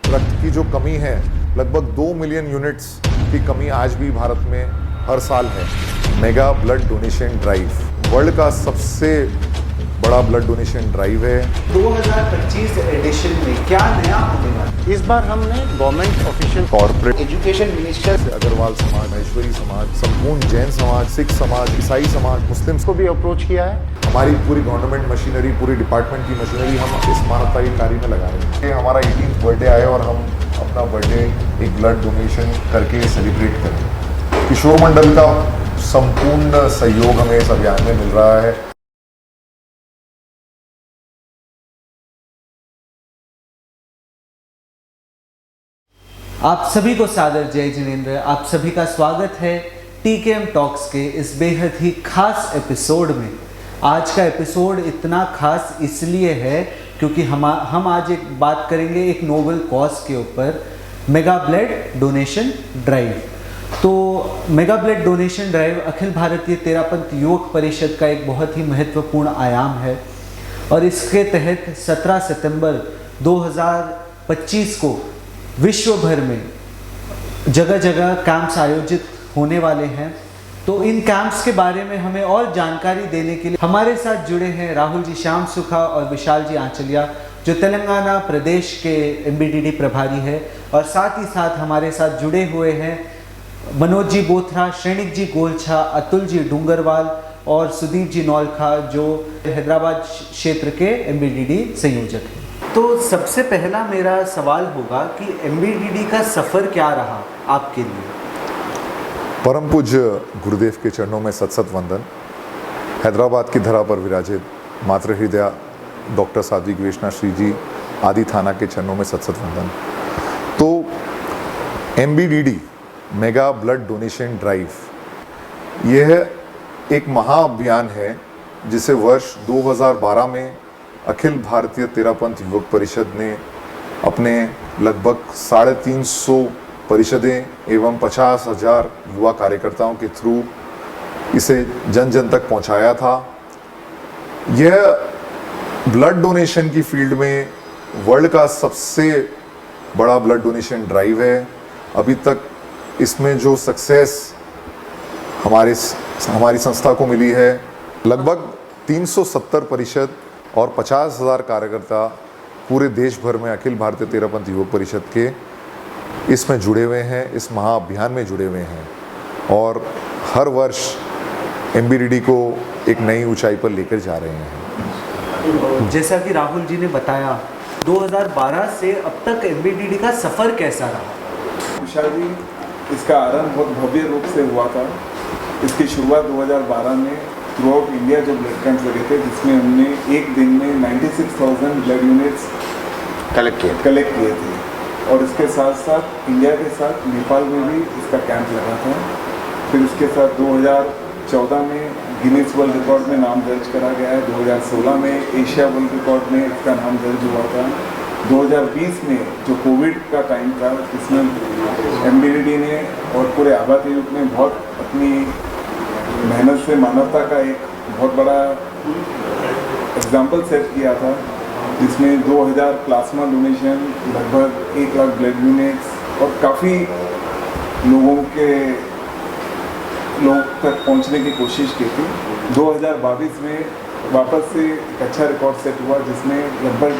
रक्त की जो कमी है, लगभग 2 मिलियन यूनिट्स की कमी आज भी भारत में हर साल है। Mega blood donation drive world का सबसे बड़ा ब्लड डोनेशन ड्राइव है। 2025 एडिशन में क्या नया होने वाला है? इस बार हमने government official, corporate, education minister, Agarwal समाज, महेश्वरी समाज, संपूर्ण जैन समाज, सिख समाज, ईसाई समाज, मुस्लिम्स को भी अप्रोच किया है। हमारी पूरी गवर्नमेंट मशीनरी, पूरी डिपार्टमेंट की मशीनरी हम इस मानवताई कार्य में लगा रहे हैं। हमारा 18th बर्थडे आए और हम अपना बर्थडे एक ब्लड डोनेशन करके सेलिब्रेट करें। किशोर मंडल का संपूर्ण सहयोग हमें इस अभियान में मिल रहा है। आप सभी को सादर जय जिनेंद्र। आप सभी का स्वागत है टीकेएम टॉक्स के इस बेहद ही खास एपिसोड में। आज का एपिसोड इतना खास इसलिए है क्योंकि हम आज एक बात करेंगे एक नोबल कॉज के ऊपर, मेगा ब्लड डोनेशन ड्राइव। तो mega blood donation drive Akhil Bharatiya Terapanth युवक परिषद का एक बहुत ही महत्वपूर्ण आयाम है और इसके तहत 17 सितंबर 2025 को विश्व भर में जगह जगह कैंप्स आयोजित होने वाले हैं। तो इन कैंप्स के बारे में हमें और जानकारी देने के लिए हमारे साथ जुड़े हैं राहुल जी श्याम सुखा और विशाल जी आंचलिया, जो तेलंगाना प्रदेश के एमबीडीडी प्रभारी है, और साथ ही साथ हमारे साथ जुड़े हुए हैं मनोज जी बोथरा, श्रेणिक जी गोलछा, अतुल जी डूंगरवाल और सुदीप जी नौलखा, जो हैदराबाद क्षेत्र के एमबीडीडी संयोजक हैं। तो सबसे पहला मेरा सवाल होगा कि एमबीडीडी का सफ़र क्या रहा आपके लिए? परम पूज्य गुरुदेव के चरणों में सत सत वंदन। हैदराबाद की धरा पर विराजित मातृ हृदय डॉक्टर साध्वी वेशना श्री जी आदि थाना के चरणों में सत सत वंदन। तो एमबीडीडी मेगा ब्लड डोनेशन ड्राइव यह एक महाअभियान है जिसे वर्ष 2012 में अखिल भारतीय तेरापंथ युवक परिषद ने अपने लगभग 350 परिषदें एवं 50,000 युवा कार्यकर्ताओं के थ्रू इसे जन जन तक पहुंचाया था। यह ब्लड डोनेशन की फील्ड में वर्ल्ड का सबसे बड़ा ब्लड डोनेशन ड्राइव है। अभी तक इसमें जो सक्सेस हमारी संस्था को मिली है, लगभग 370 परिषद और 50,000 कार्यकर्ता पूरे देश भर में अखिल भारतीय तेरापंथ युवक परिषद के इसमें जुड़े हुए हैं, इस महाअभियान में जुड़े हुए हैं और हर वर्ष एमबीडीडी को एक नई ऊंचाई पर लेकर जा रहे हैं। जैसा कि राहुल जी ने बताया, 2012 से अब तक एमबीडीडी का सफ़र कैसा रहा? विशाल जी, इसका आरंभ बहुत भव्य रूप से हुआ था। इसकी शुरुआत 2012 में थ्रू आउट इंडिया जो ब्लड कैंप लगे थे, जिसमें हमने एक दिन में 96,000 ब्लड यूनिट्स कलेक्ट किए थे और इसके साथ साथ इंडिया के साथ नेपाल में भी इसका कैंप लगा था। फिर उसके साथ 2014 में गिनीज वर्ल्ड रिकॉर्ड में नाम दर्ज करा गया है। 2016 में एशिया वर्ल्ड रिकॉर्ड में इसका नाम दर्ज हुआ था। 2020 में जो कोविड का टाइम था, इसमें एमबीडीडी ने और पूरे आबादी युग ने बहुत अपनी मेहनत से मानवता का एक बहुत बड़ा एग्जाम्पल सेट किया था, जिसमें 2000 प्लाज्मा डोनेशन, लगभग 1 लाख ब्लड यूनिट्स और काफ़ी लोगों तक पहुंचने की कोशिश की थी। 2022 में वापस से एक अच्छा रिकॉर्ड सेट हुआ, जिसमें लगभग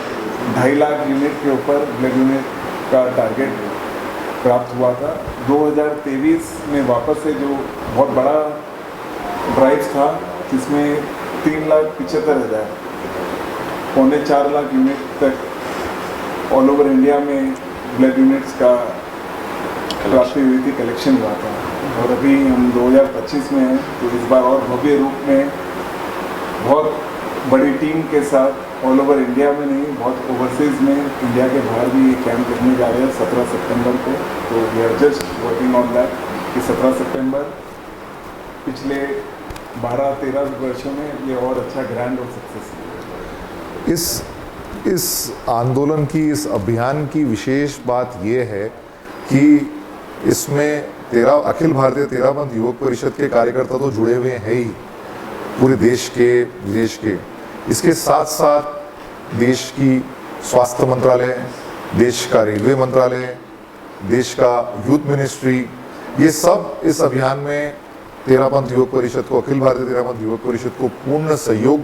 2.5 लाख यूनिट के ऊपर ब्लड यूनिट का टारगेट प्राप्त हुआ था। 2023 में वापस से जो बहुत बड़ा ड्राइव था, जिसमें 3,75,000 4 लाख यूनिट तक ऑल ओवर इंडिया में ब्लड यूनिट्स का प्राप्ति हुई थी, कलेक्शन हुआ था। और अभी हम 2025 में हैं, तो इस बार और भव्य रूप में बहुत बड़ी टीम के साथ ऑल ओवर इंडिया में नहीं, बहुत ओवरसीज़ में इंडिया के बाहर भी कैंप लगने जा रहे हैं 17 सितंबर को। तो we are just working on that कि 17 सितंबर पिछले 12-13 वर्षों में ये और अच्छा ग्रैंड और सक्सेस। इस आंदोलन की, इस अभियान की विशेष बात ये है कि इसमें अखिल भारतीय तेरापंथ युवक परिषद के कार्यकर्ता तो जुड़े हुए हैं ही, पूरे देश के विदेश के। इसके साथ साथ देश की स्वास्थ्य मंत्रालय, देश का रेलवे मंत्रालय, देश का यूथ मिनिस्ट्री, ये सब इस अभियान में तेरापंथ युवक परिषद को, अखिल भारतीय तेरापंथ युवक परिषद को पूर्ण सहयोग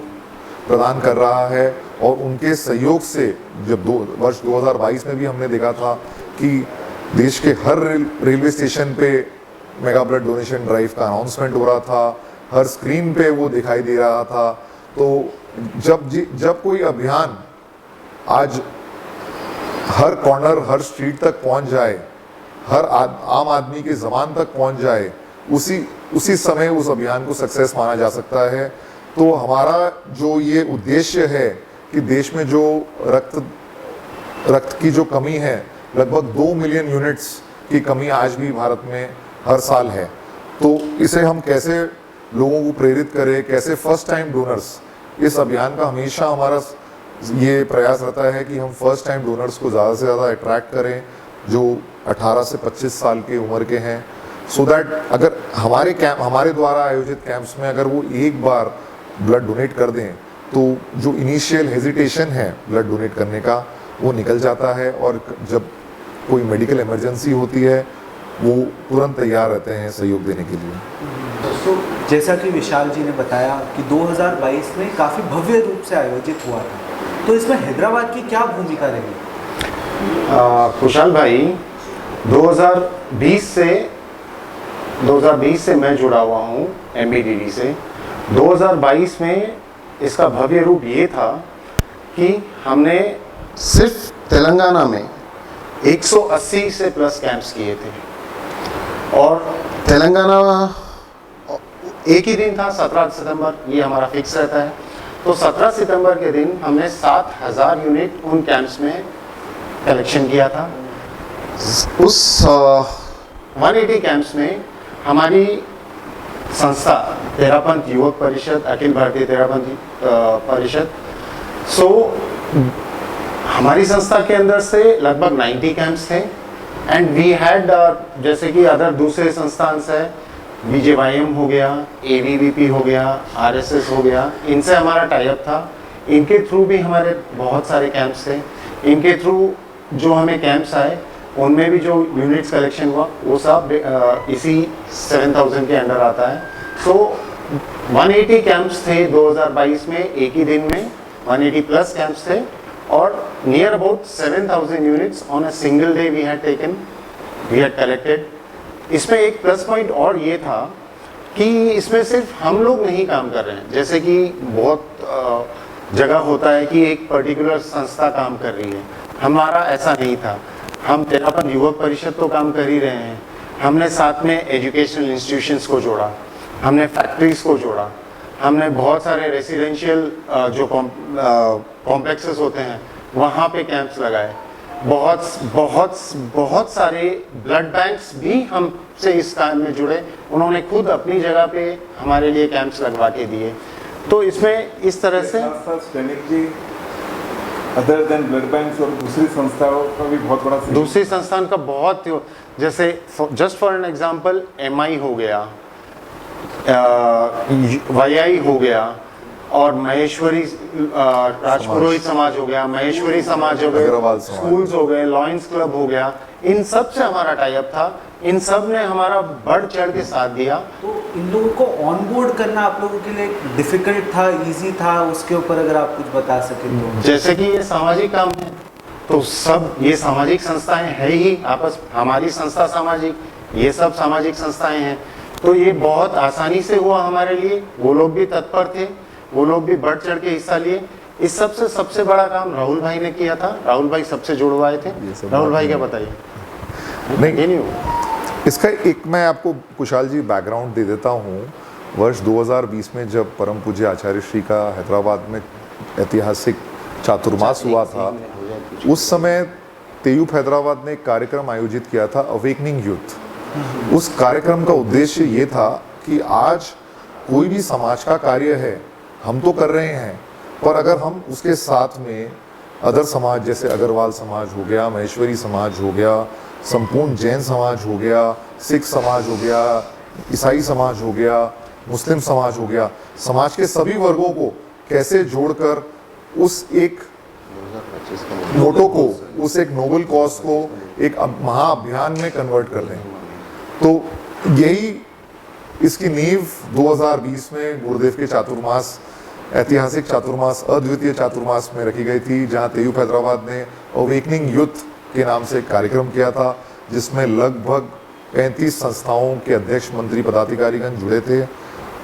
प्रदान कर रहा है। और उनके सहयोग से जब वर्ष 2022 में भी हमने देखा था कि देश के हर रेलवे स्टेशन पे मेगा ब्लड डोनेशन ड्राइव का अनाउंसमेंट हो रहा था, हर स्क्रीन पे वो दिखाई दे रहा था। तो जब कोई अभियान आज हर कॉर्नर, हर स्ट्रीट तक पहुंच जाए, हर आम आदमी के ज़बान तक पहुंच जाए, उसी समय उस अभियान को सक्सेस माना जा सकता है। तो हमारा जो ये उद्देश्य है कि देश में जो रक्त की जो कमी है, लगभग 2 मिलियन यूनिट्स की कमी आज भी भारत में हर साल है, तो इसे हम कैसे लोगों को प्रेरित करें, कैसे फर्स्ट टाइम डोनर्स, इस अभियान का हमेशा हमारा ये प्रयास रहता है कि हम फर्स्ट टाइम डोनर्स को ज़्यादा से ज़्यादा अट्रैक्ट करें जो 18 से 25 साल की उम्र के हैं, सो दैट अगर हमारे द्वारा आयोजित कैंप्स में अगर वो एक बार ब्लड डोनेट कर दें तो जो इनिशियल हेजिटेशन है ब्लड डोनेट करने का वो निकल जाता है, और जब कोई मेडिकल इमरजेंसी होती है वो तुरंत तैयार रहते हैं सहयोग देने के लिए। तो जैसा कि विशाल जी ने बताया कि 2022 में काफ़ी भव्य रूप से आयोजित हुआ था, तो इसमें हैदराबाद की क्या भूमिका रही? कुशाल भाई, 2020 से मैं जुड़ा हुआ हूँ MBDD से। 2022 में इसका भव्य रूप ये था कि हमने सिर्फ तेलंगाना में 180 से प्लस कैंप्स किए थे, और तेलंगाना एक ही दिन था 17 सितंबर, ये हमारा फिक्स रहता है। तो 17 सितंबर के दिन हमने 7000 यूनिट उन कैंप्स में कलेक्शन किया था। उस 180 कैंप्स में हमारी संस्था तेरापंथ युवक परिषद, अखिल भारतीय तेरापंथ परिषद, हमारी संस्था के अंदर से लगभग 90 कैंप्स थे। एंड वी हैड, जैसे कि अदर दूसरे संस्थान से BJYM हो गया, ABVP हो गया, RSS हो गया, इनसे हमारा टाइप था। इनके थ्रू भी हमारे बहुत सारे कैंप्स थे। इनके थ्रू जो हमें कैंप्स आए उनमें भी जो यूनिट्स कलेक्शन हुआ वो सब इसी 7000 के अंडर आता है। सो 180 कैंप्स थे 2022 में, एक ही दिन में 180 प्लस कैंप्स थे, और near about 7000 units on a single day we had collected. इसमें एक प्लस पॉइंट और ये था कि इसमें सिर्फ हम लोग नहीं काम कर रहे हैं, जैसे कि बहुत जगह होता है कि एक पर्टिकुलर संस्था काम कर रही है, हमारा ऐसा नहीं था। हम तेरापंथ युवक परिषद तो काम कर ही रहे हैं, हमने साथ में एजुकेशनल इंस्टीट्यूशंस को जोड़ा, हमने फैक्ट्रीज को जोड़ा, हमने बहुत सारे रेसिडेंशियल जो कॉम्प्लेक्सेस होते हैं वहाँ पे कैंप्स लगाए। बहुत सारे ब्लड बैंक्स भी हमसे इस काम में जुड़े, उन्होंने खुद अपनी जगह पे हमारे लिए कैंप्स लगवा के दिए। तो इसमें इस तरह से अदर देन ब्लड बैंक्स और दूसरी संस्थाओं का भी बहुत बड़ा, दूसरी संस्थान का बहुत, जैसे just for an example MI हो गया, YI हो गया, और महेश्वरी राजपुरोहित समाज हो गया, महेश्वरी समाज हो गए, स्कूल्स हो गए, लॉयंस क्लब हो गया, इन सब से हमारा टाइप था। इन सब ने हमारा बढ़ चढ़ के साथ दिया। तो इन लोगों को ऑनबोर्ड करना आप लोगों के लिए डिफिकल्ट था, इजी था, उसके ऊपर अगर आप कुछ बता सकें तो? जैसे कि ये सामाजिक काम है, तो सब ये सामाजिक संस्थाएं है ही आपस, हमारी संस्था सामाजिक, ये सब सामाजिक संस्थाएं हैं, तो ये बहुत आसानी से हुआ हमारे लिए। वो लोग भी तत्पर थे, वो लोग भी बढ़ चढ़ के हिस्सा लिए। इस सबसे बड़ा काम राहुल भाई ने किया था, राहुल भाई सबसे जुड़वाए थे। राहुल भाई क्या बताइए? नहीं, इसका एक मैं आपको कुशाल जी बैकग्राउंड दे देता हूँ। वर्ष 2020 में जब परम पूज्य आचार्य श्री का हैदराबाद में ऐतिहासिक चातुर्मास हुआ था, उस समय तेयूप हैदराबाद ने एक कार्यक्रम आयोजित किया था, अवेकनिंग यूथ। उस कार्यक्रम का उद्देश्य ये था कि आज कोई भी समाज का कार्य है, हम तो कर रहे हैं, पर अगर हम उसके साथ में अदर समाज, जैसे अग्रवाल समाज हो गया, महेश्वरी समाज हो गया, संपूर्ण जैन समाज हो गया, सिख समाज हो गया, ईसाई समाज हो गया, मुस्लिम समाज हो गया, समाज के सभी वर्गों को कैसे जोड़कर उस एक मोटो को, उस एक नोबल कॉज को एक महाअभियान में कन्वर्ट कर दें। तो यही इसकी नींव 2020 में गुरुदेव के चातुर्मास, ऐतिहासिक चातुर्मास, अद्वितीय चातुर्मास में रखी गई थी, जहां तेयूप हैदराबाद ने अवेकनिंग यूथ के नाम से एक कार्यक्रम किया था, जिसमें लगभग 35 संस्थाओं के अध्यक्ष, मंत्री, पदाधिकारीगण जुड़े थे।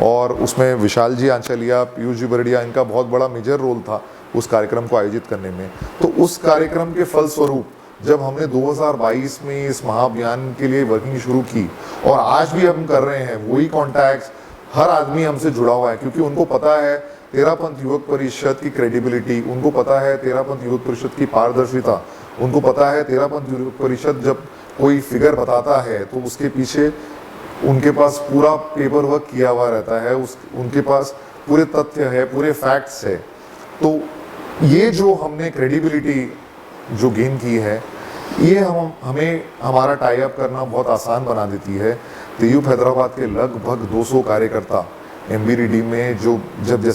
और उसमें विशाल जी आंचलिया, पीयूष जी बरड़िया, इनका बहुत बड़ा मेजर रोल था उस कार्यक्रम को आयोजित करने में। तो उस कार्यक्रम के फलस्वरूप जब हमने 2022 में इस महाअभियान के लिए वर्किंग शुरू की, और आज भी हम कर रहे हैं, वही कॉन्टैक्ट्स, हर आदमी हमसे जुड़ा हुआ है, क्योंकि उनको पता है तेरापंथ युवक परिषद की क्रेडिबिलिटी, उनको पता है तेरापंथ युवक परिषद की पारदर्शिता, उनको पता है तेरापंथ युवक परिषद जब कोई फिगर बताता है तो उसके पीछे उनके पास पूरा पेपर वर्क किया हुआ रहता है, उनके पास पूरे तथ्य है, पूरे फैक्ट्स है। तो ये जो हमने क्रेडिबिलिटी जो गेन की है, ये हमें हमारा टाई अप करना बहुत आसान बना देती है। तेयूप हैदराबाद के लगभग 200 कार्यकर्ता एमबीडीडी में जब ये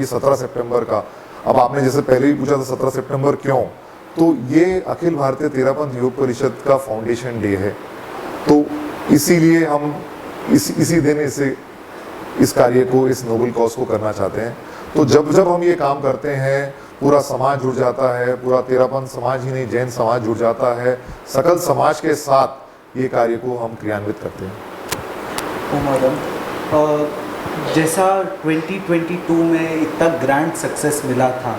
17 सितंबर का, अब आपने जैसे पहले ही पूछा था 17 सितंबर क्यों, तो ये अखिल भारतीय तेरापंथ युवक परिषद का फाउंडेशन डे है। तो इसीलिए हम इसी दिन इस कार्य को, इस नोबल कॉज को करना चाहते हैं। तो जब हम ये काम करते हैं, पूरा समाज जुड़ जाता है, पूरा तेरापंथ समाज ही नहीं, जैन समाज जुड़ जाता है, सकल समाज के साथ ये कार्य को हम क्रियान्वित करते हैं। मैडम, जैसा 2022 में इतना ग्रैंड सक्सेस मिला था,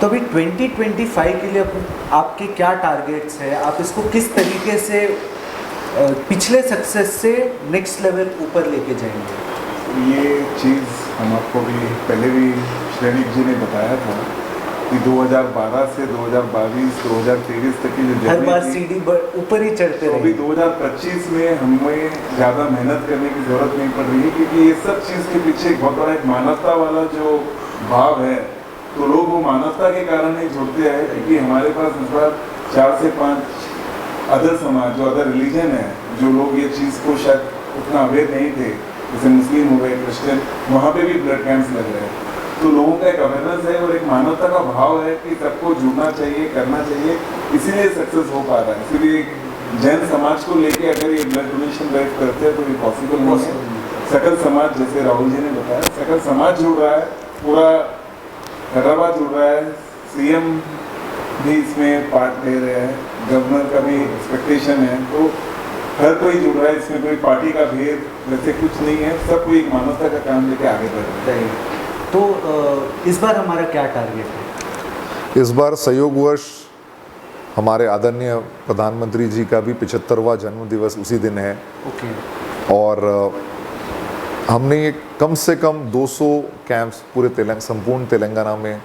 तो अभी 2025 के लिए आपके क्या टारगेट्स हैं? आप इसको किस तरीके से पिछले सक्सेस से नेक्स्ट लेवल ऊपर लेके जाएंगे? ये चीज़ हम आपको भी पहले भी श्रेणिक जी ने बताया था कि 2012 से 2022, 2023 तक की जो हर बार जर्नी सीढ़ी ऊपर ही चढ़ते तो रहे। अभी 2025 में हमें ज़्यादा मेहनत करने की ज़रूरत नहीं पड़ रही है, क्योंकि ये सब चीज़ के पीछे एक बहुत बड़ा एक मानवता वाला जो भाव है, तो लोग वो मानवता के कारण ही जुड़ते हैं। क्योंकि हमारे पास इस बार 4 से 5 अदर समाज, जो अदर रिलीजन है, जो लोग ये चीज़ को शायद उतना अवेयर नहीं थे, जैसे मुस्लिम हो गए, क्रिश्चियन, वहाँ पे भी ब्लड कैंप्स लग रहे हैं। तो लोगों का एक अवेयरनेस है और एक मानवता का भाव है कि सबको जुड़ना चाहिए, करना चाहिए, इसीलिए सक्सेस हो पा रहा है। इसीलिए जैन समाज को लेके अगर ये ब्लड डोनेशन ड्राइव करते हैं तो ये पॉसिबल नहीं है। सकल समाज, जैसे राहुल जी ने बताया, सकल समाज जुड़ रहा है, पूरा हैदराबाद जुड़ रहा है, सीएम भी इसमें पार्ट ले रहे हैं, गवर्नर का भी एक्सपेक्टेशन है, तो हर कोई जुड़ रहा है। इसमें कोई पार्टी का भेद वैसे कुछ नहीं है, सब कोई एक मानवता का काम लेके आगे बढ़ रहा है। तो इस बार हमारा क्या टारगेट है? इस बार संयोग वर्ष हमारे आदरणीय प्रधानमंत्री जी का भी 75वां जन्म दिवस उसी दिन है। ओके। और हमने ये कम से कम 200 कैंप्स पूरे संपूर्ण तेलंगाना में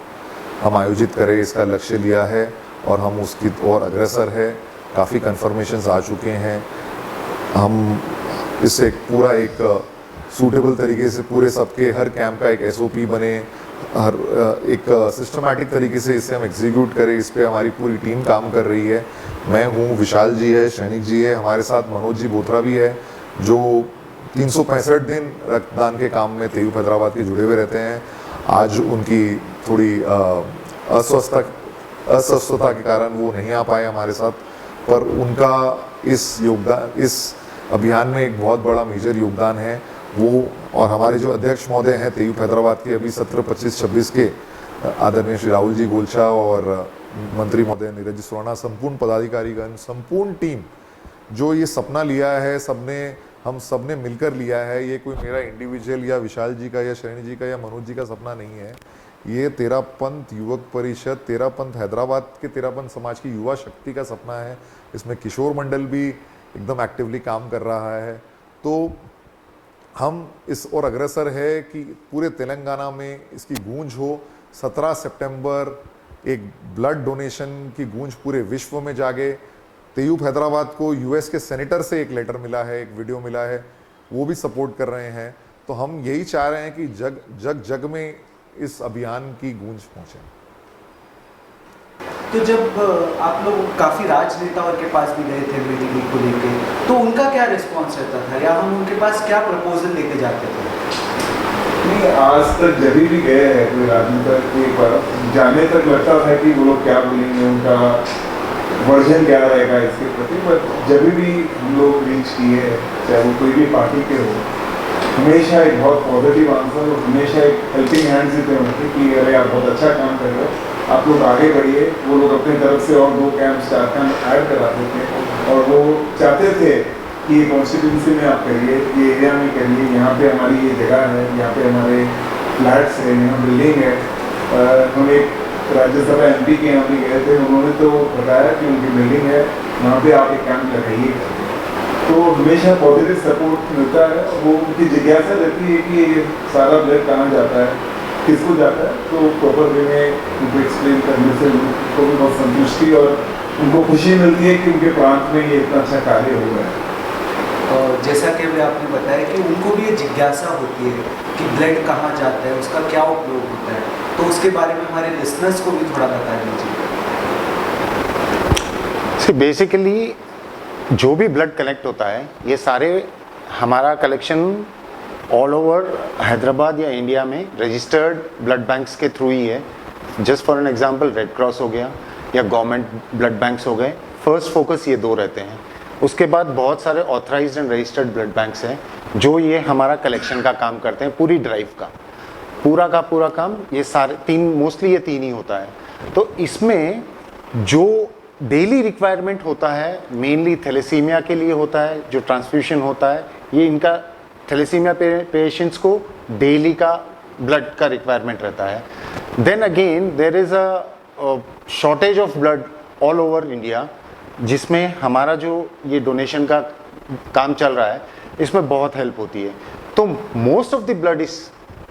हम आयोजित करें, इसका लक्ष्य लिया है और हम उसकी ओर अग्रसर है। काफ़ी कन्फर्मेशंस आ चुके हैं। हम इससे पूरा एक सूटेबल तरीके से पूरे सबके हर कैंप का एक एसओपी बने, हर एक सिस्टमैटिक तरीके से इसे हम एग्जीक्यूट करें, इस पे हमारी पूरी टीम काम कर रही है। मैं हूँ, विशाल जी है, श्रेणिक जी है, हमारे साथ मनोज जी बोथरा भी है, जो 365 दिन रक्तदान के काम में तेयूप हैदराबाद के जुड़े हुए रहते हैं। आज उनकी थोड़ी अस्वस्थता के कारण वो नहीं आ पाए हमारे साथ, पर उनका इस अभियान में एक बहुत बड़ा मेजर योगदान है। वो और हमारे जो अध्यक्ष महोदय हैं तेयूप हैदराबाद के अभी 17, 25, 26 के आदरणीय श्री राहुल जी गोलछा और मंत्री महोदय नीरज जी सुराणा, संपूर्ण पदाधिकारीगण, संपूर्ण टीम जो ये सपना लिया है, हम सबने मिलकर लिया है। ये कोई मेरा इंडिविजुअल या विशाल जी का या श्रेणी जी का या मनोज जी का सपना नहीं है। ये तेरापंथ युवक परिषद, तेरापंथ हैदराबाद के तेरापंथ समाज की युवा शक्ति का सपना है। इसमें किशोर मंडल भी एकदम एक्टिवली काम कर रहा है। तो हम इस ओर अग्रसर है कि पूरे तेलंगाना में इसकी गूंज हो। 17 सितंबर एक ब्लड डोनेशन की गूंज पूरे विश्व में जागे। तेयूप हैदराबाद को यूएस के सेनेटर से एक लेटर मिला है, एक वीडियो मिला है, वो भी सपोर्ट कर रहे हैं। तो हम यही चाह रहे हैं कि जग में इस अभियान की गूंज पहुंचे। तो जब आप लोग काफ़ी राजनेताओं के पास भी गए थे मीटिंग को लेके, तो उनका क्या रिस्पॉन्स रहता था या हम उनके पास क्या प्रपोजल लेके जाते थे? नहीं, कि आज तक जब भी गए हैं कोई राजनीतिक एक बार जाने तक लगता है कि वो लोग क्या बोलेंगे, उनका वर्जन क्या रहेगा इसके प्रति, बट जब भी हम लोग रीच किए हैं, चाहे वो कोई भी पार्टी के हो, हमेशा एक बहुत पॉजिटिव आंसर और हमेशा एक हेल्पिंग हैंड्स देते हैं कि अरे आप बहुत अच्छा काम कर रहे हो, आप लोग आगे बढ़िए। वो लोग अपनी तरफ से और 2 कैंप 4 कैंप ऐड कराते थे और वो चाहते थे कि ये कॉन्स्टिट्यूंसी में आप करिए, ये एरिया में करिए, यहाँ पे हमारी ये जगह है, यहाँ पे हमारे फ्लैट्स है, यहाँ बिल्डिंग है। हम एक राज्यसभा MP के यहाँ भी गए थे, उन्होंने तो बताया कि उनकी बिल्डिंग है, वहाँ पे आप एक कैंप लगाइए। तो हमेशा पॉजिटिव सपोर्ट मिलता है। वो उनकी जिज्ञासा रहती है कि ये सारा ब्लड कहाँ जाता है, किसको जाता है, तो प्रॉपर वे में उनको एक्सप्लेन करने से उनको भी बहुत संतुष्टि और उनको खुशी मिलती है कि उनके प्रांत में ये इतना अच्छा कार्य हो रहा है। और जैसा कि अभी आपने बताया कि उनको भी ये जिज्ञासा होती है कि ब्लड कहाँ जाता है, उसका क्या उपयोग होता है, तो उसके बारे में हमारे लिसनर्स को भी थोड़ा बता दीजिए। बेसिकली जो भी ब्लड कलेक्ट होता है, ये सारे हमारा कलेक्शन ऑल ओवर हैदराबाद या इंडिया में रजिस्टर्ड ब्लड बैंक्स के थ्रू ही है। Just for an example red cross हो गया या गवर्नमेंट ब्लड बैंक्स हो गए, फर्स्ट फोकस ये 2 रहते हैं। उसके बाद बहुत सारे authorised and registered blood banks हैं जो ये हमारा कलेक्शन का काम करते हैं, पूरी ड्राइव का पूरा काम ये सारे 3 मोस्टली ये 3 ही होता है। तो इसमें जो डेली रिक्वायरमेंट होता है मेनली थैलेसीमिया के लिए होता है, जो ट्रांसफ्यूशन होता है, ये इनका थैलेसीमिया पेशेंट्स को डेली का ब्लड का रिक्वायरमेंट रहता है। Then again there is a shortage of blood all over India, जिसमें हमारा जो ये डोनेशन का काम चल रहा है इसमें बहुत हेल्प होती है। तो most of the blood is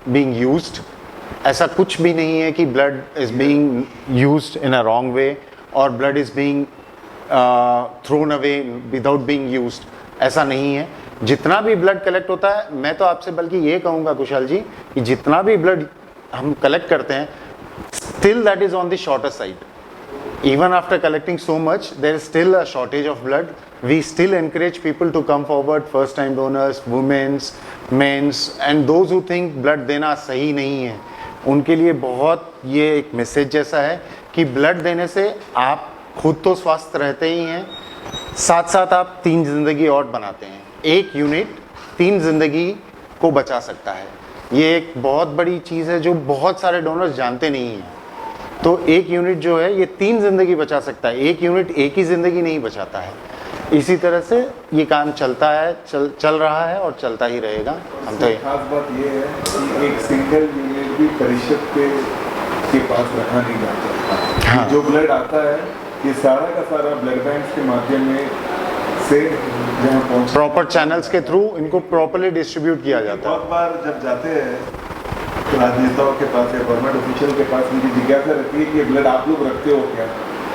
being used, ऐसा कुछ भी नहीं है कि blood is being used in a wrong way और blood is being thrown away without being used, ऐसा नहीं है। जितना भी ब्लड कलेक्ट होता है, मैं तो आपसे बल्कि ये कहूँगा कुशाल जी कि जितना भी ब्लड हम कलेक्ट करते हैं still that is on the shorter side. Even after collecting so much, there is still a shortage of blood. We still encourage people to come forward, first time donors, women's, men's, and those who think blood देना सही नहीं है, उनके लिए बहुत ये एक message जैसा है कि ब्लड देने से आप खुद तो स्वस्थ रहते ही हैं, साथ साथ आप 3 जिंदगी और बनाते हैं। 1 यूनिट 3 जिंदगी को बचा सकता है। ये एक बहुत बड़ी चीज़ है जो बहुत सारे डोनर्स जानते नहीं हैं। तो 1 यूनिट जो है ये 3 जिंदगी बचा सकता है। 1 यूनिट एक ही जिंदगी नहीं बचाता है। इसी तरह से ये काम चलता है, चल रहा है और चलता ही रहेगा। हम तो खास बात ये है कि एक सिंगल यूनिट भी परिषद के पास रखा नहीं जाता। हाँ। जो ब्लड आता है ये सारा का सारा ब्लड बैंक के माध्यम में से जहाँ पहुँच प्रॉपर चैनल्स के थ्रू इनको प्रॉपरली डिस्ट्रीब्यूट किया जाता है। बहुत बार जब जाते हैं तो राजनेताओं के पास या गवर्नमेंट ऑफिशियल के पास उनकी जिज्ञासा रहती है कि ब्लड आप लोग रखते हो क्या,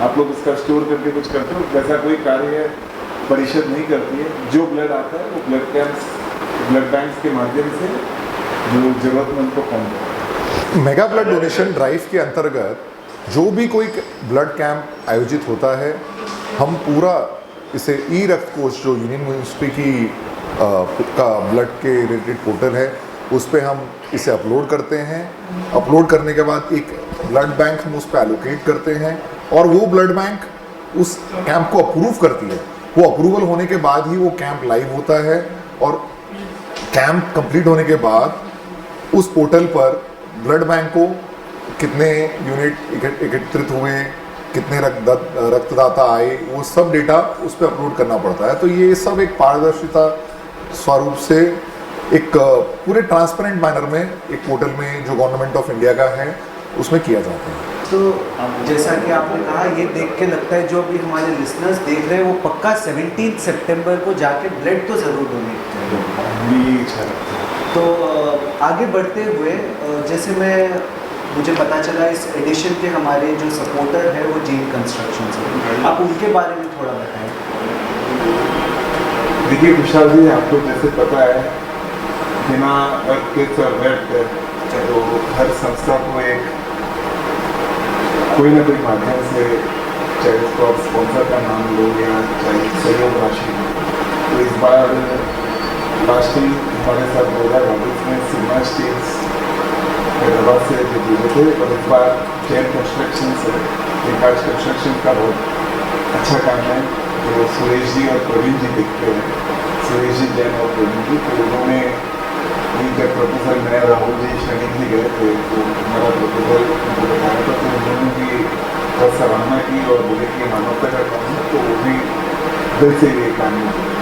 आप लोग इसका स्टोर करके कुछ करते हो? वैसा कोई कार्य परिषद नहीं करती है। जो ब्लड आता है वो ब्लड बैंक्स के माध्यम से जो जरूरतमंद को पहुँचता है। मेगा ब्लड डोनेशन ड्राइव के अंतर्गत जो भी कोई ब्लड कैंप आयोजित होता है, हम पूरा इसे ई रक्त कोष जो यूनियन मिनिस्ट्री की का ब्लड के रिलेटेड पोर्टल है उस पर हम इसे अपलोड करते हैं। अपलोड करने के बाद एक ब्लड बैंक हम उस पर एलोकेट करते हैं और वो ब्लड बैंक उस कैंप को अप्रूव करती है। वो अप्रूवल होने के बाद ही वो कैंप लाइव होता है और कैंप कंप्लीट होने के बाद उस पोर्टल पर ब्लड बैंक को कितने यूनिट एकत्रित हुए, कितने रक्तदाता आए, वो सब डेटा उस पर अपलोड करना पड़ता है। तो ये सब एक पारदर्शिता स्वरूप से एक पूरे ट्रांसपेरेंट मैनर में एक पोर्टल में जो गवर्नमेंट ऑफ इंडिया का है उसमें किया जाता है। तो जैसा कि आपने कहा, ये देख के लगता है जो भी हमारे लिसनर्स देख रहे हैं वो पक्का 17 सितंबर को जाके ब्लड तो ज़रूर डोनेट करें। तो आगे बढ़ते हुए जैसे मुझे पता चला इस एडिशन के हमारे जो सपोर्टर है वो जीन कंस्ट्रक्शन से, आप उनके बारे में थोड़ा बताएं। देखिए विशाल जी, आपको जैसे पता है बिना अर्थ के सर्वेंट तो हर संस्था को एक कोई ना कोई माध्यम से, चाहे उसको आप स्पॉन्सर का नाम लो या चाहे सहयोग राशि, तो इस बार लास्ट हमारे साथ 2022 में सिग्मा स्टील्स हैदराबाद से जो भेजे थे, और इस बार चैन कंस्ट्रक्शन से एक आज कंस्ट्रक्शन का बहुत अच्छा काम है जो सुरेश जी और प्रवीण जी देखते हैं, सुरेश जी जैन और प्रवीण जी। तो उन्होंने जब प्रपोजल मैं राहुल जी शनि जी गए थे तो हमारा प्रपोजल उनको बताया था, तो उन्होंने भी बहुत सराहना की और बोले कि मानवता का काम है, तो उन्हें दिल से ये काम है।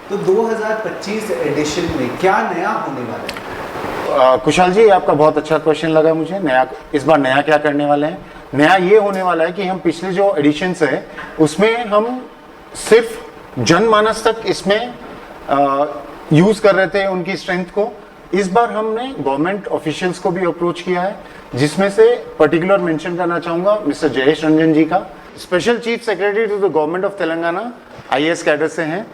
तो 2025 एडिशन में क्या नया होने वाला है? कुशाल जी, आपका बहुत अच्छा क्वेश्चन लगा मुझे। नया इस बार नया क्या करने वाले हैं? नया ये होने वाला है कि हम पिछले जो एडिशंस है उसमें हम सिर्फ जनमानस तक इसमें यूज कर रहे थे उनकी स्ट्रेंथ को। इस बार हमने गवर्नमेंट ऑफिशियल्स को भी अप्रोच किया है, जिसमें से पर्टिकुलर मेंशन करना चाहूंगा मिस्टर जयेश रंजन जी का, special chief secretary to the government of Telangana, IAS cadre से हैं।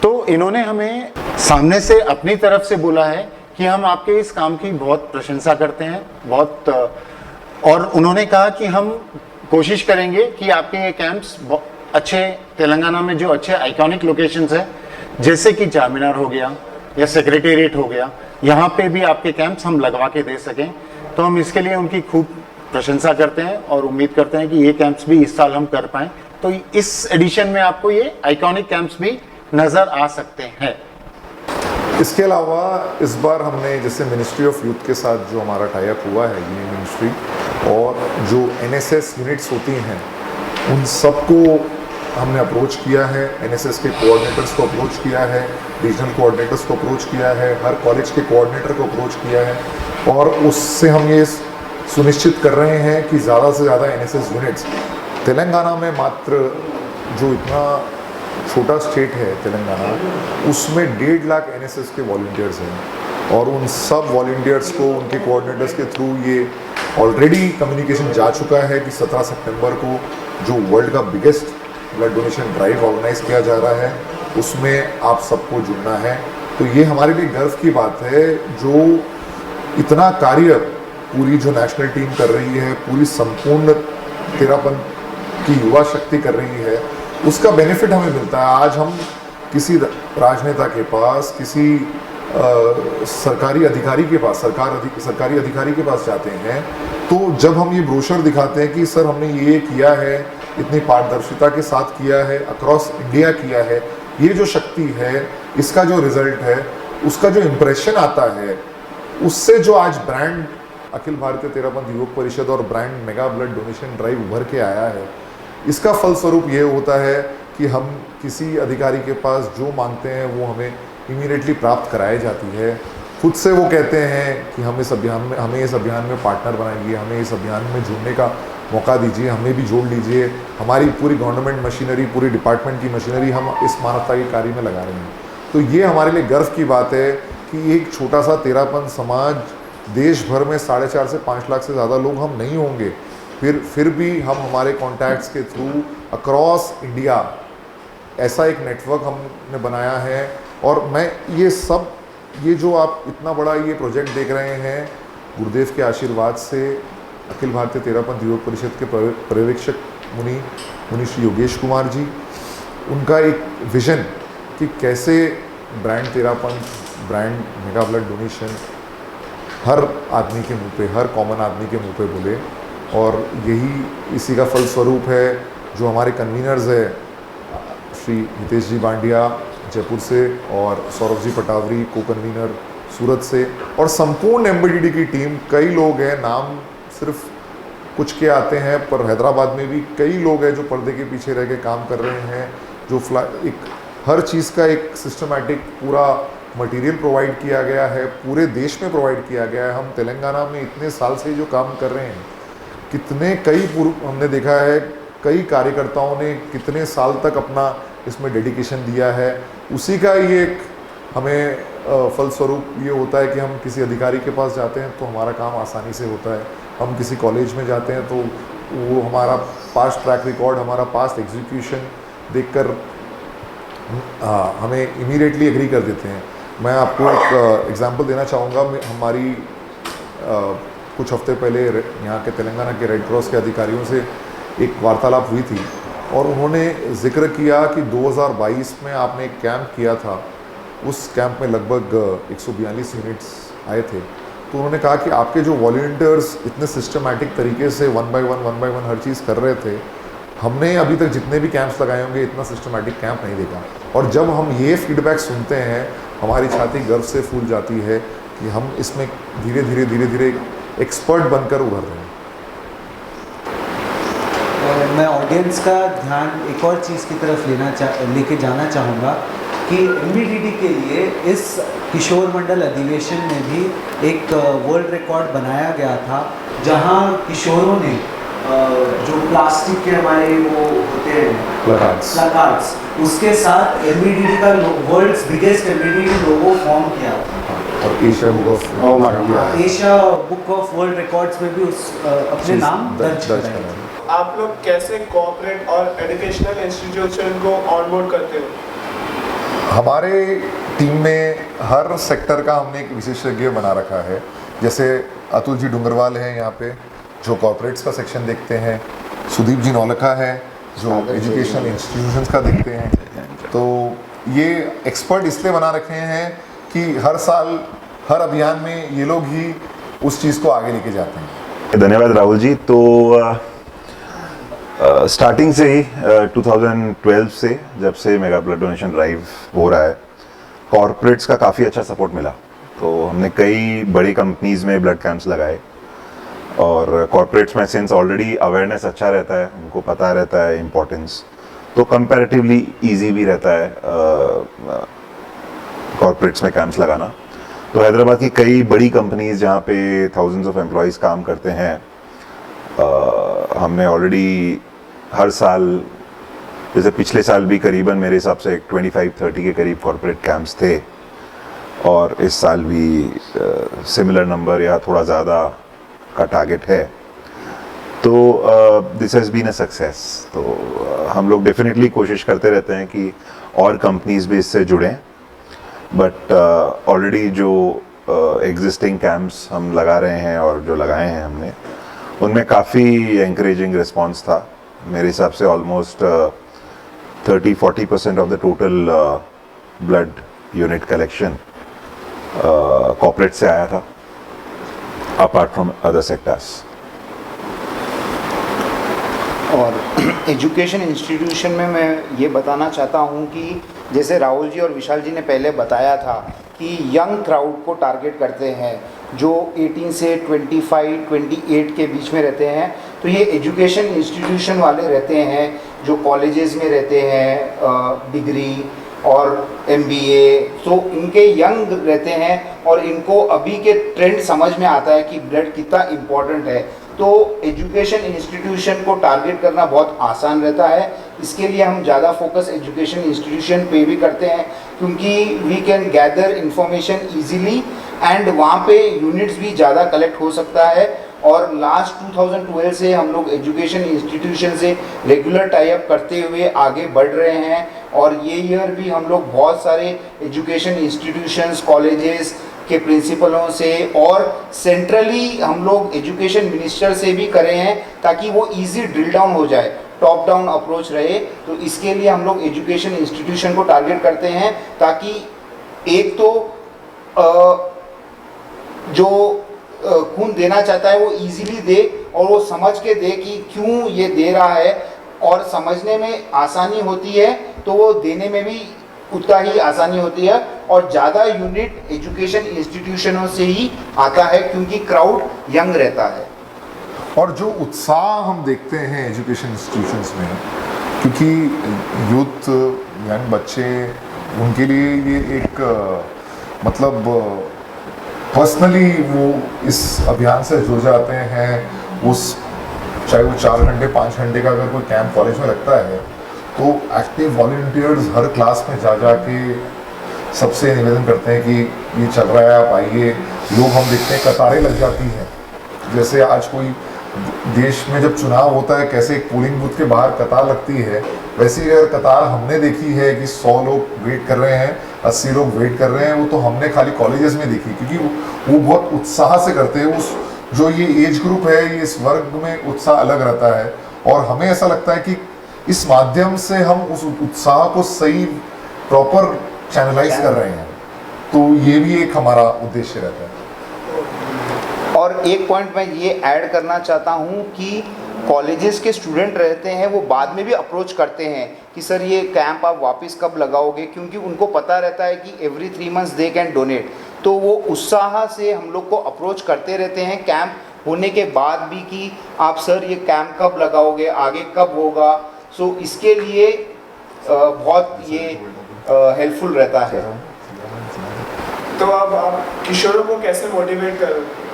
तो इन्होंने हमें सामने से अपनी तरफ से बोला है कि हम आपके इस काम की बहुत प्रशंसा करते हैं, और उन्होंने कहा कि हम कोशिश करेंगे कि आपके ये कैंप्स अच्छे, तेलंगाना में जो अच्छे आइकॉनिक लोकेशंस है जैसे कि चारमीनार हो गया या सेक्रेटेरिएट हो गया, यहाँ पे भी आपके कैंप्स हम लगवा के दे सकें। तो हम इसके लिए उनकी खूब प्रशंसा करते हैं और उम्मीद करते हैं कि ये कैंप्स भी इस साल हम कर पाएँ। तो इस एडिशन में आपको ये आइकॉनिक कैंप्स भी नज़र आ सकते हैं। इसके अलावा इस बार हमने जैसे मिनिस्ट्री ऑफ यूथ के साथ जो हमारा टाई अप हुआ है, यूनियन मिनिस्ट्री, और जो एनएसएस यूनिट्स होती हैं उन सबको हमने अप्रोच किया है। एनएसएस के कोऑर्डिनेटर्स को अप्रोच किया है, रीजनल कोऑर्डिनेटर्स को अप्रोच किया है, हर कॉलेज के कोऑर्डिनेटर को अप्रोच किया है, और उससे हम ये सुनिश्चित कर रहे हैं कि ज़्यादा से ज़्यादा एनएसएस यूनिट्स तेलंगाना में, मात्र जो इतना छोटा स्टेट है तेलंगाना, उसमें 1.5 लाख एनएसएस के वॉलंटियर्स हैं, और उन सब वॉलंटियर्स को उनके कोऑर्डिनेटर्स के थ्रू ये ऑलरेडी कम्युनिकेशन जा चुका है कि 17 सितंबर को जो वर्ल्ड का biggest blood donation drive organise किया जा रहा है उसमें आप सबको जुड़ना है। तो ये हमारे लिए गर्व की बात है, जो इतना कार्य पूरी जो नेशनल टीम कर रही है, पूरी संपूर्ण तेरापंथ की युवा शक्ति कर रही है, उसका बेनिफिट हमें मिलता है। आज हम किसी राजनेता के पास, किसी सरकारी अधिकारी के पास, सरकारी अधिकारी के पास जाते हैं, तो जब हम ये ब्रोशर दिखाते हैं कि सर हमने ये किया है, इतनी पारदर्शिता के साथ किया है, अक्रॉस इंडिया किया है, ये जो शक्ति है, इसका जो रिजल्ट है, उसका जो इम्प्रेशन आता है, उससे जो आज ब्रांड अखिल भारतीय तेरापंथ युवक परिषद और brand mega blood donation drive उभर के आया है, इसका फलस्वरूप ये होता है कि हम किसी अधिकारी के पास जो मांगते हैं वो हमें इमीडिएटली प्राप्त कराई जाती है। खुद से वो कहते हैं कि हमें इस अभियान में पार्टनर बनाइए, हमें इस अभियान में जुड़ने का मौका दीजिए, हमें भी जोड़ लीजिए, हमारी पूरी गवर्नमेंट मशीनरी, पूरी डिपार्टमेंट की मशीनरी हम इस मानवता के कार्य में लगा रहे हैं। तो ये हमारे लिए गर्व की बात है कि एक छोटा सा तेरापंथ समाज, देश भर में 4.5 से 5 लाख से ज़्यादा लोग हम नहीं होंगे, फिर भी हम हमारे कॉन्टैक्ट्स के थ्रू अक्रॉस इंडिया ऐसा एक नेटवर्क हमने बनाया है। और मैं ये जो आप इतना बड़ा ये प्रोजेक्ट देख रहे हैं, गुरुदेव के आशीर्वाद से अखिल भारतीय तेरापंथ युवक परिषद के पर्यवेक्षक मुनि श्री योगेश कुमार जी, उनका एक विजन कि कैसे brand Terapanth, brand mega blood donation हर आदमी के मुंह पे, हर कॉमन आदमी के मुंह पे बोले, और यही इसी का फलस्वरूप है। जो हमारे कन्वीनर्स है श्री हितेश जी बांडिया जयपुर से और सौरभ जी पटावरी को कन्वीनर सूरत से, और संपूर्ण एमबीडीडी की टीम, कई लोग हैं, नाम सिर्फ कुछ के आते हैं, पर हैदराबाद में भी कई लोग हैं जो पर्दे के पीछे रह के काम कर रहे हैं, जो एक हर चीज़ का एक सिस्टमैटिक पूरा मटेरियल प्रोवाइड किया गया है, पूरे देश में प्रोवाइड किया गया है। हम तेलंगाना में इतने साल से जो काम कर रहे हैं, हमने देखा है कई कार्यकर्ताओं ने कितने साल तक अपना इसमें डेडिकेशन दिया है, उसी का ये एक हमें फलस्वरूप ये होता है कि हम किसी अधिकारी के पास जाते हैं तो हमारा काम आसानी से होता है, हम किसी कॉलेज में जाते हैं तो वो हमारा पास्ट ट्रैक रिकॉर्ड, हमारा पास्ट एग्जीक्यूशन देखकर हमें इमीडिएटली एग्री कर देते हैं। मैं आपको एक एग्जांपल देना चाहूँगा। हमारी कुछ हफ्ते पहले यहाँ के तेलंगाना के रेड क्रॉस के अधिकारियों से एक वार्तालाप हुई थी, और उन्होंने जिक्र किया कि 2022 में आपने एक कैंप किया था, उस कैंप में लगभग 142 यूनिट्स आए थे, तो उन्होंने कहा कि आपके जो वॉलंटियर्स इतने सिस्टमैटिक तरीके से वन बाय वन हर चीज़ कर रहे थे, हमने अभी तक जितने भी कैंप्स लगाए होंगे इतना सिस्टमैटिक कैंप नहीं देखा। और जब हम ये फीडबैक सुनते हैं हमारी छाती गर्व से फूल जाती है कि हम इसमें धीरे धीरे एक्सपर्ट बनकर उभर रहे हैं। मैं ऑडियंस का ध्यान एक और चीज़ की तरफ लेके जाना चाहूँगा कि MBDT के लिए इस किशोर मंडल अधिवेशन में भी एक वर्ल्ड रिकॉर्ड बनाया गया था, जहां किशोरों ने जो प्लास्टिक के हमारे वो होते हैं प्लकार्ड्स, उसके साथ MBDT का वर्ल्ड्स बिगेस्ट MBDT लोगो फॉर्म किया था और Asia book of world records में भी उस अपने नाम दर्ज कराए। आप लोग कैसे कोऑपरेट और एजुकेशनल इंस्टीट्यूशन को ऑनबोर्ड करते हो? हमारे टीम में हर सेक्टर का हमने एक विशेषज्ञ बना रखा है। जैसे अतुल जी डूंगरवाल हैं यहाँ पे जो कॉर्पोरेट्स का सेक्शन देखते हैं, सुदीप जी नौलखा है जो एजुकेशनल इंस्टीट्यूशंस का देखते हैं। तो ये एक्सपर्ट इसलिए बना रखे हैं कि हर साल हर अभियान में ये लोग ही उस चीज़ को आगे लेके जाते हैं। धन्यवाद राहुल जी। तो स्टार्टिंग से ही 2012 से जब से मेगा ब्लड डोनेशन ड्राइव हो रहा है, कॉर्पोरेट्स का काफ़ी अच्छा सपोर्ट मिला। तो हमने कई बड़ी कंपनीज में ब्लड कैंप्स लगाए और कॉर्पोरेट्स में सिंस ऑलरेडी अवेयरनेस अच्छा रहता है, उनको पता रहता है इम्पोर्टेंस, तो कंपैरेटिवली इजी भी रहता है कॉर्पोरेट्स में कैंप्स लगाना। तो हैदराबाद की कई बड़ी कंपनीज जहाँ पे थाउजेंड्स ऑफ एम्प्लॉयज़ काम करते हैं, हमने ऑलरेडी हर साल, जैसे पिछले साल भी करीबन मेरे हिसाब से 25-30 के करीब कॉर्पोरेट कैंप्स थे और इस साल भी सिमिलर नंबर या थोड़ा ज़्यादा का टारगेट है। तो this has been a success. तो हम लोग डेफिनेटली कोशिश करते रहते हैं कि और कंपनीज भी इससे जुड़ें, बट ऑलरेडी जो एग्जिस्टिंग कैंप्स हम लगा रहे हैं और जो लगाए हैं हमने, उनमें काफ़ी एनकरेजिंग रिस्पांस था। मेरे हिसाब से almost 30-40% of the total blood unit collection corporate से आया था, अपार्ट फ्रॉम अदर सेक्टर्स। और एजुकेशन इंस्टीट्यूशन में मैं ये बताना चाहता हूँ कि जैसे राहुल जी और विशाल जी ने पहले बताया था कि यंग क्राउड को टारगेट करते हैं जो 18 से 25-28 के बीच में रहते हैं। तो ये एजुकेशन इंस्टीट्यूशन वाले रहते हैं जो कॉलेजेस में रहते हैं, डिग्री और MBA, तो इनके यंग रहते हैं और इनको अभी के ट्रेंड समझ में आता है कि ब्लड कितना इम्पोर्टेंट है। तो एजुकेशन इंस्टीट्यूशन को टारगेट करना बहुत आसान रहता है। इसके लिए हम ज़्यादा फोकस एजुकेशन इंस्टीट्यूशन पे भी करते हैं क्योंकि we can gather information easily and वहाँ पे यूनिट्स भी ज़्यादा कलेक्ट हो सकता है। और लास्ट 2012 से हम लोग एजुकेशन इंस्टीट्यूशन से रेगुलर टाई अप करते हुए आगे बढ़ रहे हैं और ये ईयर भी हम लोग बहुत सारे एजुकेशन इंस्टीट्यूशंस, कॉलेजेस के प्रिंसिपलों से और सेंट्रली हम लोग एजुकेशन मिनिस्टर से भी करे हैं ताकि वो इजी ड्रिल डाउन हो जाए, टॉप डाउन अप्रोच रहे। तो इसके लिए हम लोग एजुकेशन इंस्टीट्यूशन को टारगेट करते हैं ताकि एक तो जो खून देना चाहता है वो इजीली दे और वो समझ के दे कि क्यों ये दे रहा है, और समझने में आसानी होती है तो वो देने में भी उतना ही आसानी होती है। और ज़्यादा यूनिट एजुकेशन इंस्टीट्यूशनों से ही आता है क्योंकि क्राउड यंग रहता है। और जो उत्साह हम देखते हैं एजुकेशन इंस्टीट्यूशंस में, क्योंकि यूथ, यंग बच्चे, उनके लिए ये एक मतलब पर्सनली वो इस अभियान से जुड़ जाते हैं। उस चाहे वो 4 घंटे 5 घंटे का अगर कोई कैंप कॉलेज में लगता है तो एक्टिव वॉलंटियर्स हर क्लास में जा के सबसे निवेदन करते हैं कि ये चल रहा है, आप आइए। लोग हम देखते हैं कतारें लग जाती हैं, जैसे आज कोई देश में जब चुनाव होता है कैसे एक पोलिंग बूथ के बाहर कतार लगती है, वैसे ही अगर कतार हमने देखी है कि 100 लोग वेट कर रहे हैं, 80 लोग वेट कर रहे हैं, वो तो हमने खाली कॉलेजेस में देखी, क्योंकि वो बहुत उत्साह से करते हैं। उस जो ये एज ग्रुप है, ये इस वर्ग में उत्साह अलग रहता है और हमें ऐसा लगता है कि इस माध्यम से हम उस उत्साह को सही प्रॉपर चैनलाइज कर रहे हैं। तो ये भी एक हमारा उद्देश्य रहता है। और एक पॉइंट मैं ये ऐड करना चाहता हूँ कि कॉलेजेस के स्टूडेंट रहते हैं वो बाद में भी अप्रोच करते हैं कि सर ये कैंप आप वापस कब लगाओगे, क्योंकि उनको पता रहता है कि every 3 months they can donate. तो वो उत्साह से हम लोग को अप्रोच करते रहते हैं कैंप होने के बाद भी कि आप सर ये कैंप कब लगाओगे, आगे कब होगा। सो इसके लिए बहुत ये हेल्पफुल रहता है। तो अब आप किशोरों को कैसे मोटिवेट करोगे?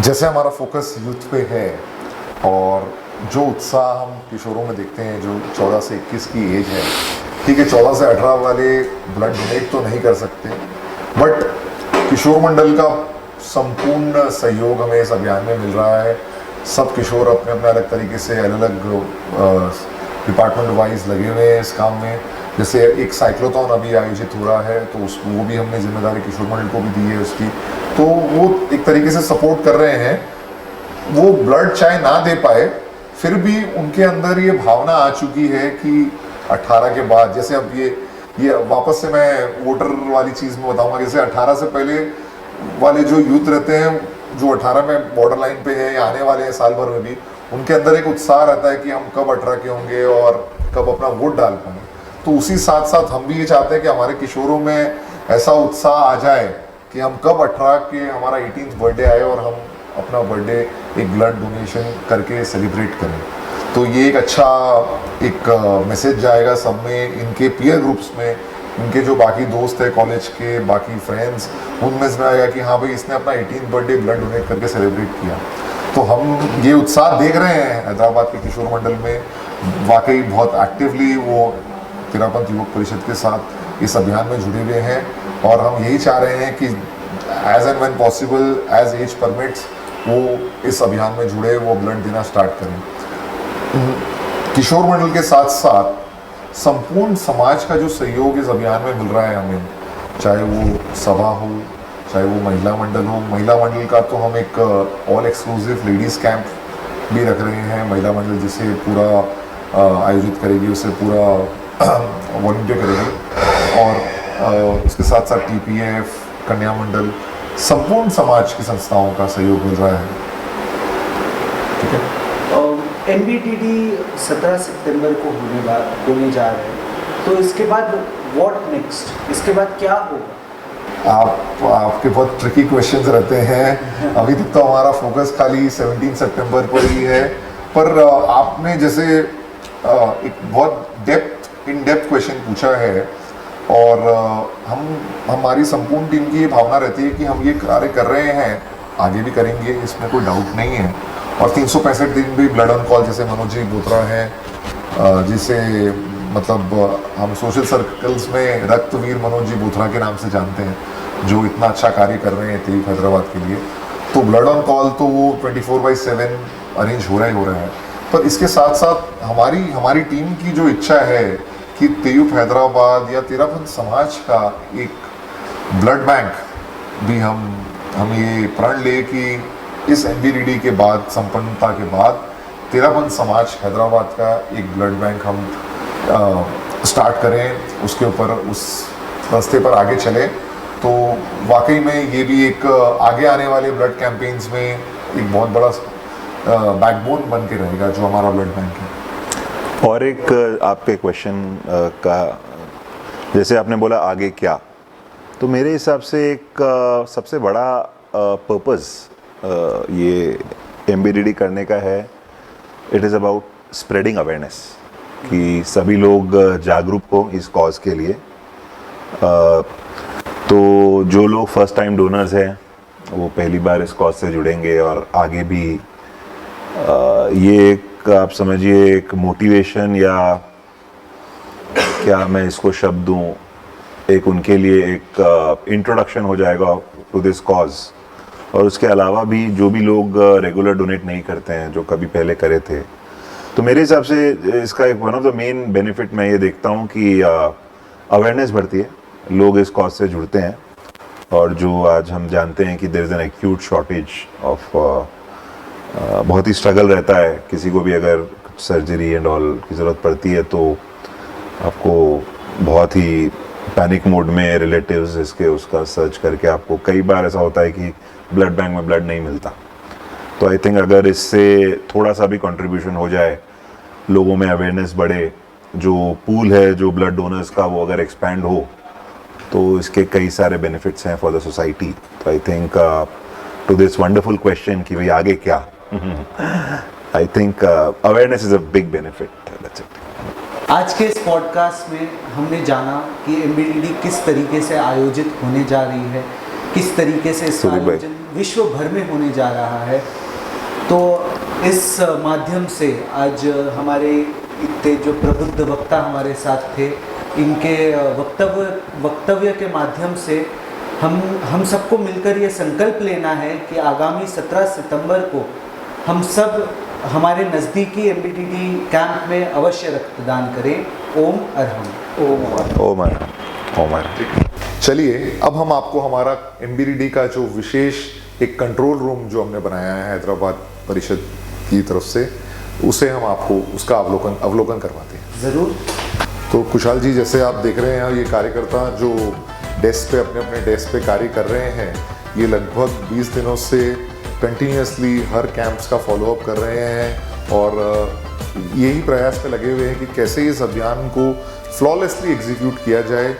जैसे हमारा फोकस यूथ पे है और जो उत्साह हम किशोरों में देखते हैं जो 14 से 21 की एज है, ठीक है 14 से 18 वाले ब्लड डोनेट तो नहीं कर सकते, बट किशोर मंडल का संपूर्ण सहयोग हमें इस अभियान में मिल रहा है। सब किशोर अपने अपने अलग तरीके से अलग अलग डिपार्टमेंट वाइज लगे हुए हैं इस काम में। जैसे एक साइक्लोथॉन अभी आयोजित हो रहा है तो वो भी हमने जिम्मेदारी किशोर मंडल को भी दी है उसकी, तो वो एक तरीके से सपोर्ट कर रहे हैं। वो ब्लड चाहे ना दे पाए फिर भी उनके अंदर ये भावना आ चुकी है कि 18 के बाद, जैसे अब ये वापस से मैं वोटर वाली चीज़ में बताऊंगा, जैसे 18 से पहले वाले जो यूथ रहते हैं जो 18 में बॉर्डर लाइन पे है या आने वाले हैं साल भर में भी, उनके अंदर एक उत्साह रहता है कि हम कब 18 के होंगे और कब अपना वोट डाल पाएंगे। तो उसी साथ साथ हम भी ये चाहते हैं कि हमारे किशोरों में ऐसा उत्साह आ जाए कि हम कब 18 के हमारा 18th बर्थडे आए और हम अपना बर्थडे एक ब्लड डोनेशन करके सेलिब्रेट करें। तो ये एक अच्छा एक मैसेज जाएगा सब में, इनके पीयर ग्रुप्स में, इनके जो बाकी दोस्त है कॉलेज के बाकी फ्रेंड्स, उनमें इसमें आएगा कि हाँ भाई इसने अपना 18th बर्थडे ब्लड डोनेट करके सेलिब्रेट किया। तो हम ये उत्साह देख रहे हैं हैदराबाद के किशोर मंडल में, वाकई बहुत एक्टिवली वो तेरापंथ युवक परिषद के साथ इस अभियान में जुड़े हुए हैं और हम यही चाह रहे हैं कि as and when possible as as permits वो इस अभियान में जुड़े, वो ब्लड देना स्टार्ट करें। किशोर मंडल के साथ साथ संपूर्ण समाज का जो सहयोग इस अभियान में मिल रहा है हमें, चाहे वो सभा हो चाहे वो महिला मंडल हो। महिला मंडल का तो हम एक ऑल एक्सक्लूसिव लेडीज़ कैंप भी रख रहे हैं। महिला मंडल जिसे पूरा आयोजित करेगी उसे पूरा वॉलंटियर करेगी और उसके साथ साथ TPF, कन्या मंडल, संपूर्ण समाज की संस्थाओं का सहयोग मिल रहा है। ठीक है। NBTD 17 सितंबर को होने जा रहे हैं, तो इसके बाद व्हाट नेक्स्ट, इसके बाद क्या होगा? आपके बहुत ट्रिकी क्वेश्चंस रहते हैं। अभी तक तो हमारा फोकस खाली 17 सितंबर पर ही है, पर आपने जैसे एक बहुत इन डेप्थ क्वेश्चन पूछा है और हमारी संपूर्ण टीम की ये भावना रहती है कि हम ये कार्य कर रहे हैं, आगे भी करेंगे, इसमें कोई डाउट नहीं है। और 365 दिन भी ब्लड ऑन कॉल, जैसे मनोज जी बोत्रा हैं जिसे मतलब हम सोशल सर्कल्स में रक्तवीर मनोज जी बोत्रा के नाम से जानते हैं, जो इतना अच्छा कार्य कर रहे हैं तेईफ हैदराबाद के लिए। तो ब्लड ऑन कॉल तो वो 24/7 अरेंज हो रहा है। पर इसके साथ साथ हमारी टीम की जो इच्छा है कि तेयूफ हैदराबाद या तेरापंथ समाज का एक ब्लड बैंक भी हम ये प्रण ले कि इस MBDD के बाद, संपन्नता के बाद, तेरापंथ समाज हैदराबाद का एक ब्लड बैंक हम स्टार्ट करें, उसके ऊपर उस रास्ते पर आगे चले। तो वाकई में ये भी एक आगे आने वाले ब्लड कैंपेन्स में एक बहुत बड़ा बैकबोन बन के रहेगा जो हमारा ब्लड बैंक है। और एक आपके क्वेश्चन का, जैसे आपने बोला आगे क्या, तो मेरे हिसाब से एक सबसे बड़ा पर्पस ये MBDD करने का है, it is about spreading awareness, कि सभी लोग जागरूक हो इस कॉज के लिए। तो जो लोग फर्स्ट टाइम डोनर्स हैं वो पहली बार इस कॉज से जुड़ेंगे और आगे भी ये एक आप समझिए एक मोटिवेशन, या क्या मैं इसको शब्द दूँ, एक उनके लिए एक इंट्रोडक्शन हो जाएगा टू दिस कॉज। और उसके अलावा भी जो भी लोग रेगुलर डोनेट नहीं करते हैं, जो कभी पहले करे थे, तो मेरे हिसाब से इसका एक one of the main benefit मैं ये देखता हूँ कि अवेयरनेस बढ़ती है, लोग इस कॉज से जुड़ते हैं। और जो आज हम जानते हैं कि there is an acute shortage of, बहुत ही स्ट्रगल रहता है, किसी को भी अगर सर्जरी एंड ऑल की ज़रूरत पड़ती है तो आपको बहुत ही पैनिक मोड में रिलेटिव्स इसके उसका सर्च करके आपको कई बार ऐसा होता है कि ब्लड बैंक में ब्लड नहीं मिलता। तो आई थिंक अगर इससे थोड़ा सा भी कंट्रीब्यूशन हो जाए, लोगों में अवेयरनेस बढ़े, जो पूल है जो ब्लड डोनर्स का वो अगर एक्सपैंड हो तो इसके कई सारे बेनिफिट्स हैं फॉर द सोसाइटी। तो I think to this wonderful question कि भाई आगे क्या, I think awareness is a big benefit, that's it. आज के इस पॉडकास्ट में हमने जाना कि एमबीडीडी किस तरीके से आयोजित होने जा रही है, किस तरीके से इसका सुदीप भाई। आयोजन विश्व भर में होने जा रहा है। तो इस माध्यम से आज हमारे इतने जो प्रबुद्ध वक्ता हमारे साथ थे, इनके वक्तव्य के माध्यम से हम सबको मिलकर ये संकल्प लेना है कि आगामी 17 सितंबर को हम सब हमारे नज़दीकी एमबीडीडी कैंप में अवश्य रक्तदान करें। ओम अरहम। ओम अरहम। चलिए अब हम आपको हमारा एमबीडीडी का जो विशेष एक कंट्रोल रूम जो हमने बनाया है हैदराबाद परिषद की तरफ से, उसे हम आपको उसका अवलोकन करवाते हैं। ज़रूर। तो कुशाल जी, जैसे आप देख रहे हैं ये कार्यकर्ता जो डेस्क पे अपने डेस्क पे कार्य कर रहे हैं, ये लगभग 20 दिनों से कंटिन्यूसली हर कैंप्स का फॉलोअप कर रहे हैं और यही प्रयास में लगे हुए हैं कि कैसे इस अभियान को फ्लॉलेसली एग्जीक्यूट किया जाए।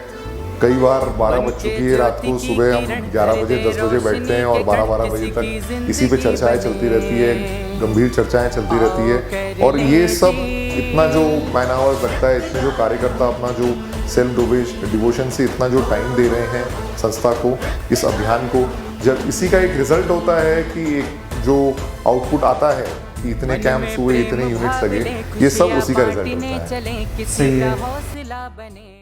कई बार 12 बज चुकी है रात को, सुबह हम 11 बजे 10 बजे बैठते हैं और 12 बजे तक इसी पे चर्चाएं चलती रहती है, गंभीर चर्चाएं चलती रहती है। और ये सब इतना जो मैन आवर्स लगता है, इतने जो कार्यकर्ता अपना जो सेल्फ डिवोशन से इतना जो टाइम दे रहे हैं संस्था को, इस अभियान को, जब इसी का एक रिजल्ट होता है कि एक जो आउटपुट आता है कि इतने कैंप्स हुए, इतने यूनिट्स लगे, ये सब उसी का रिजल्ट होता है। सही है।